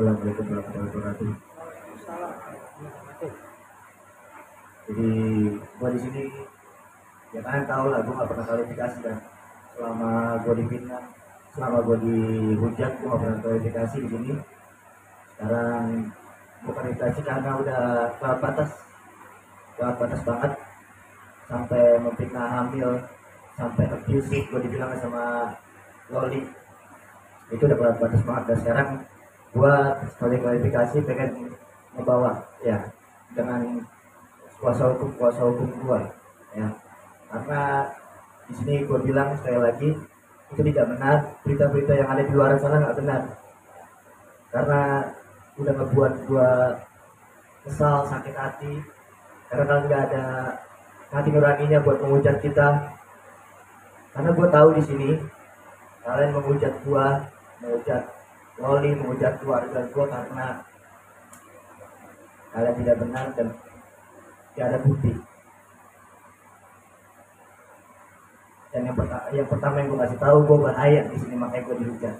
Assalamualaikum warahmatullahi wabarakatuh. Jadi gua di sini ya kalian tahu lah, gua nggak pernah kualifikasi kan. Selama gua dipitnah, selama gua dihujat, gua nggak pernah kualifikasi di sini. Sekarang gua kualifikasi karena udah lewat batas banget, sampai memfitnah hamil, sampai abusive gua dibilang sama loli. Itu udah lewat batas banget, dan sekarang gua sekali kualifikasi pengen membawa ya dengan kuasa hukum gua ya, karena di sini gua bilang sekali lagi, itu tidak benar, berita-berita yang ada di luar sana nggak benar, karena udah ngebuat gua kesal, sakit hati, karena kan nggak ada hati nuraninya buat menghujat kita. Karena gua tahu di sini kalian menghujat gua, menghujat loli, menghujat keluarga gua karena kalian tidak benar dan tidak ada bukti. Dan yang pertama yang gue kasih tahu, gue bahaya di sini, makanya gue dihujat.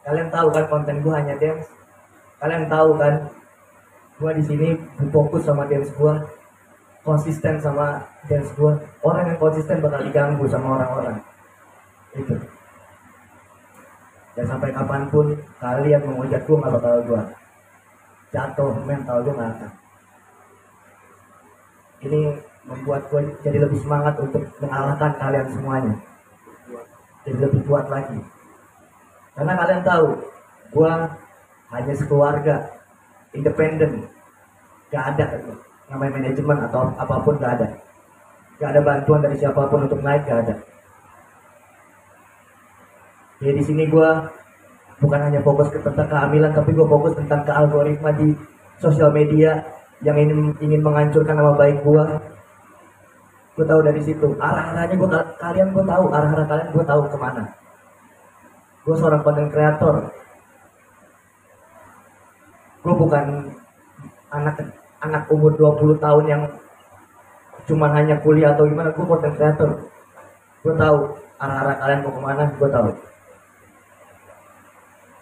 Kalian tahu kan konten gue hanya dance. Kalian tahu kan gue di sini fokus sama dance gue, konsisten sama dance gue. Orang yang konsisten bakal diganggu sama orang-orang itu. Dan sampai kapanpun kalian menghujat gue, nggak bakal gue jatuh mental, gue nggak akan. Ini membuat gue jadi lebih semangat untuk mengalahkan kalian semuanya, jadi lebih kuat lagi. Karena kalian tahu gue hanya sekeluarga, independen, gak ada namanya manajemen atau apapun, gak ada bantuan dari siapapun untuk naik, gak ada. Jadi di sini gue bukan hanya fokus tentang kehamilan, tapi gue fokus tentang ke algoritma di sosial media yang ingin menghancurkan nama baik gue. Gue tahu dari situ arah-arahnya, gue tahu arah-arah kalian, gue tahu kemana. Gue seorang content creator, gue bukan anak umur 20 tahun yang cuma hanya kuliah atau gimana. Gue content creator, gue tahu arah-arah kalian mau kemana, gue tahu.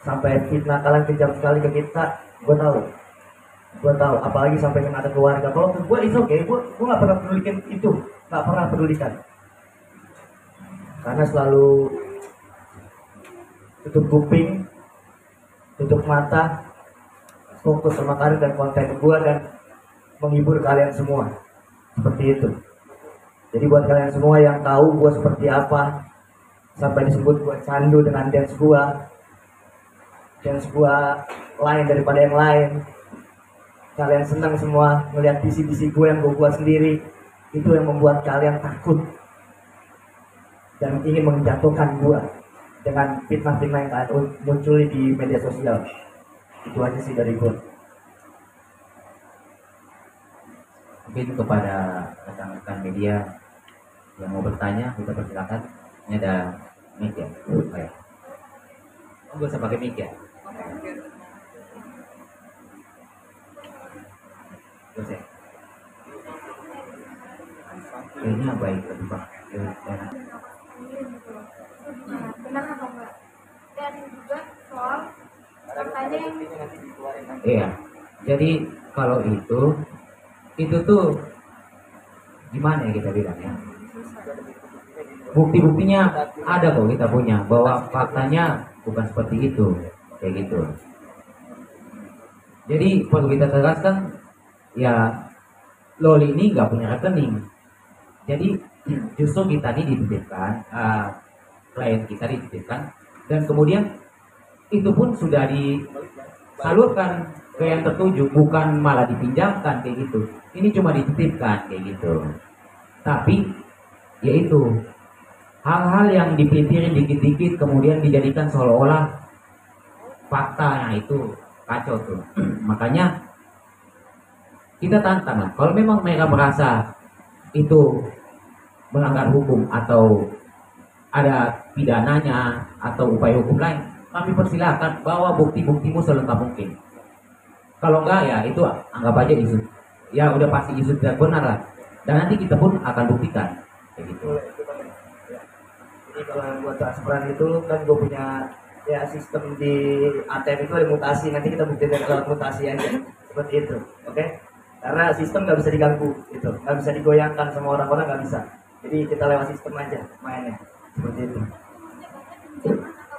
Sampai fitnah kalian kejam sekali ke kita, gue tahu. Apalagi sampai kena ke keluarga. Kalau ke gue itu oke, gue nggak pernah pedulikan itu, nggak pernah pedulikan, karena selalu tutup kuping, tutup mata, fokus sama karir dan konten gue dan menghibur kalian semua, seperti itu. Jadi buat kalian semua yang tahu gue seperti apa, sampai disebut gue candu dengan dance gue lain daripada yang lain, kalian senang semua melihat visi-visi gue yang gue buat sendiri. Itu yang membuat kalian takut dan ingin menjatuhkan gue dengan fitnah-fitnah yang kalian muncul di media sosial. Itu aja sih dari gue. Mungkin kepada rekan-rekan media yang mau bertanya, kita persilakan. Ini ada mic ya. Oh, gue usah pakai mic ya. Terus ya. Kayaknya baik tadi Pak. Benar apa enggak? Dan juga soal katanya yang Iya. Jadi kalau itu tuh gimana ya kita bilang ya? Bukti-buktinya ada kok, kita punya bahwa faktanya bukan seperti itu, kayak gitu. Jadi perlu kita tegaskan ya, loli ini nggak punya rekening. Jadi justru kita ini dititipkan, klien kita dititipkan, dan kemudian itu pun sudah disalurkan ke yang tertuju, bukan malah dipinjamkan kayak gitu. Ini cuma dititipkan kayak gitu. Tapi yaitu hal-hal yang dipelitirin dikit-dikit kemudian dijadikan seolah-olah fakta, nah itu kacau tuh. Makanya kita tantang lah, kalau memang mereka merasa itu melanggar hukum atau ada pidananya atau upaya hukum lain, kami persilahkan bawa bukti-buktimu selengkap mungkin. Kalau enggak ya itu anggap aja isu, ya udah pasti isu tidak benar lah, dan nanti kita pun akan buktikan kayak gitu. Jadi kalau yang buat transparan itu kan gue punya ya sistem di ATM itu ada mutasi, nanti kita buktikan lewat mutasi aja seperti itu, oke? Karena sistem nggak bisa diganggu, gitu, nggak bisa digoyangkan sama orang-orang, nggak bisa. Jadi kita lewat sistem aja mainnya seperti itu.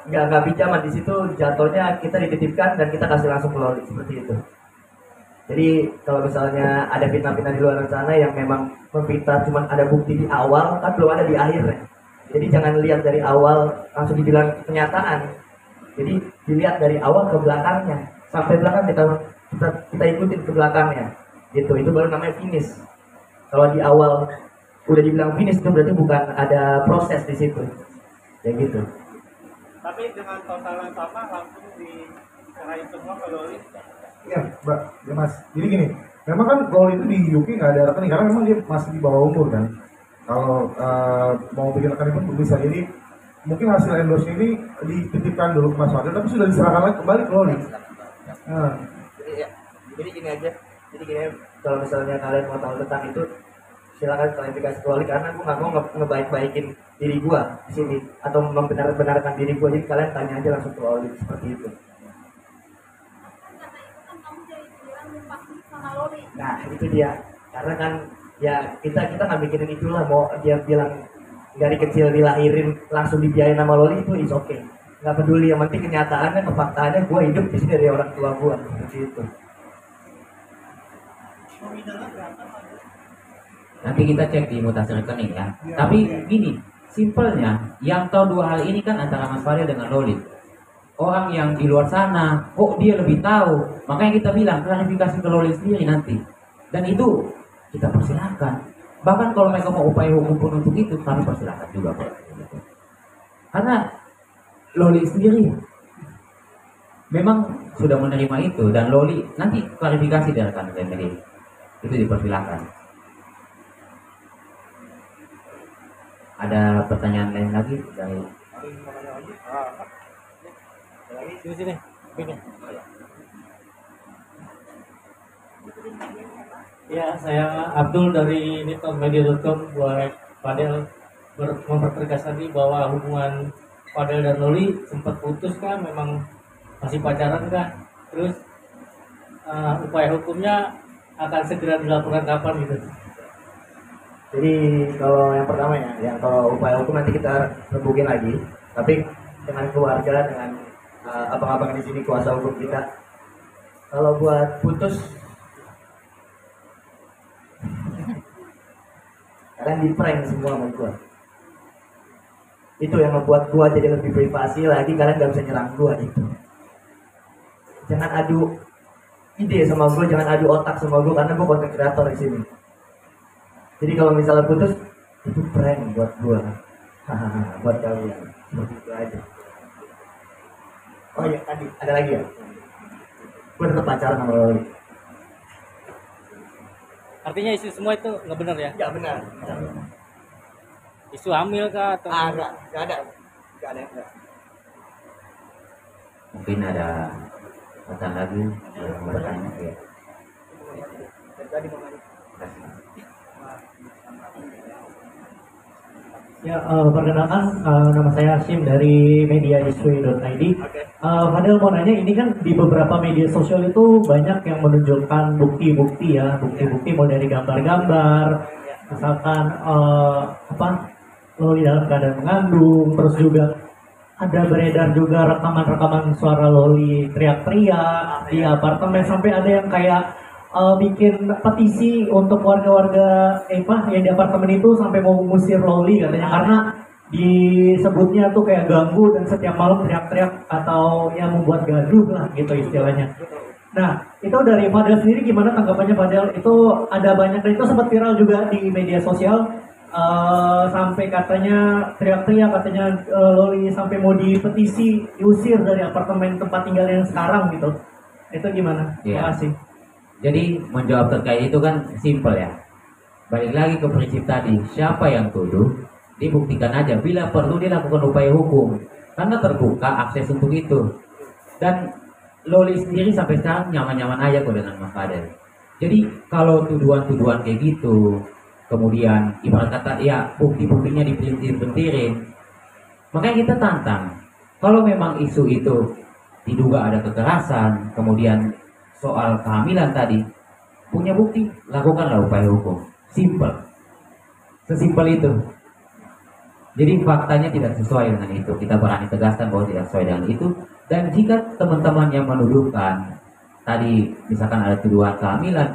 Nggak pinjaman, di situ jatuhnya kita dititipkan dan kita kasih langsung ke loli seperti itu. Jadi kalau misalnya ada fitnah-fitnah di luar sana yang memang memfitnah cuma ada bukti di awal, kan belum ada di akhirnya. Jadi jangan lihat dari awal langsung dibilang kenyataan. Jadi dilihat dari awal ke belakangnya, sampai belakang kita ikutin ke belakangnya, gitu. Itu baru namanya finish. Kalau di awal udah dibilang finish, itu berarti bukan ada proses di situ, ya gitu. Tapi dengan total yang sama langsung diserahin semua ke loli. Iya, Mbak, ya Mas. Jadi gini, memang kan Loli itu di UK nggak ada rekening karena memang dia masih di bawah umur kan. Kalau mau bikin rekening pun bisa. Jadi mungkin hasil endorse ini dititipkan dulu ke Mas Fadil, tapi sudah diserahkan lagi kembali ke Loli. Nah. Jadi gini aja. Jadi gini, kalau misalnya kalian mau tahu tentang itu, silakan klarifikasi ke Loli, karena gue nggak mau ngebaik-baikin diri gue di sini atau membenar-benarkan diri gue. Jadi kalian tanya aja langsung ke Loli seperti itu. Nah itu dia, karena kan ya kita nggak mikirin itulah, mau dia bilang dari kecil dilahirin langsung dibiayain sama loli itu is okay, nggak peduli, yang penting kenyataannya, kefaktaannya gue hidup di sini dari orang tua gue seperti itu. Nanti kita cek di mutasi rekening ya. Tapi gini, simpelnya yang tahu dua hal ini kan antara Mas Fadil dengan Loli. Orang yang di luar sana, kok dia lebih tahu? Makanya kita bilang klarifikasi ke Loli sendiri nanti. Dan itu kita persilahkan. Bahkan kalau mereka mau upaya hukum pun untuk itu, kami persilahkan juga Pak. Karena Loli sendiri memang sudah menerima itu, dan Loli nanti klarifikasi dari rekan sendiri. Itu dipersilahkan. Ada pertanyaan lain lagi dari Sini. Ya, saya Abdul dari newsmedia.com. Buat Fadel mempertegas tadi bahwa hubungan Fadel dan Loli sempat putus kan, memang masih pacaran kan, terus upaya hukumnya akan segera dilakukan kapan gitu? Jadi kalau yang pertama ya, yang kalau upaya hukum nanti kita rebukin lagi, tapi dengan keluarga, dengan abang-abang di sini kuasa hukum kita. Kalau buat putus, kalian di prank semua sama gua. Itu yang membuat gua jadi lebih privasi lagi, kalian gak bisa nyerang gua itu. Jangan adu ide sama gua, jangan adu otak sama gua, karena gua content creator di sini. Jadi kalau misalnya putus, itu prank buat gua. Hahaha, buat kalian. Seperti itu aja. Oh iya, tadi ada lagi ya? Gue tetap pacaran sama Loli. Artinya isu semua itu nggak benar ya? Ya benar. Isu hamil kah atau? Enggak ada. Enggak. mungkin ada pertanyaan lagi yang bertanya ya. Ya, perkenalkan nama saya Hashim dari mediahistory.id. Fadel mau nanya, ini kan di beberapa media sosial itu banyak yang menunjukkan bukti-bukti ya, bukti-bukti mau dari gambar-gambar, misalkan Loli dalam keadaan mengandung, terus juga ada beredar juga rekaman-rekaman suara Loli teriak-teriak di apartemen, sampai ada yang kayak bikin petisi untuk warga-warga yang di apartemen itu sampai mau mengusir Loli katanya, karena disebutnya tuh kayak ganggu dan setiap malam teriak-teriak atau ya membuat gaduh lah gitu istilahnya. Nah, itu dari Fadel sendiri gimana tanggapannya Fadel? Itu ada banyak, dan itu sempat viral juga di media sosial, sampai katanya teriak-teriak, katanya Loli sampai mau dipetisi diusir dari apartemen tempat tinggal yang sekarang gitu. Itu gimana? Terima kasih. Jadi menjawab terkait itu kan simpel ya. Balik lagi ke prinsip tadi, siapa yang tuduh dibuktikan aja, bila perlu dilakukan upaya hukum, karena terbuka akses untuk itu. Dan Loli sendiri sampai sekarang nyaman-nyaman aja kok dengan Mas Fadel. Jadi kalau tuduhan-tuduhan kayak gitu, kemudian ibarat kata ya bukti-buktinya dipelintir-pelintirin, makanya kita tantang Kalau memang isu itu diduga ada kekerasan, kemudian soal kehamilan tadi, punya bukti, lakukanlah upaya hukum. Simple. Sesimpel itu. Jadi faktanya tidak sesuai dengan itu. Kita berani tegaskan bahwa tidak sesuai dengan itu. Dan jika teman-teman yang menuduhkan tadi misalkan ada tuduhan kehamilan,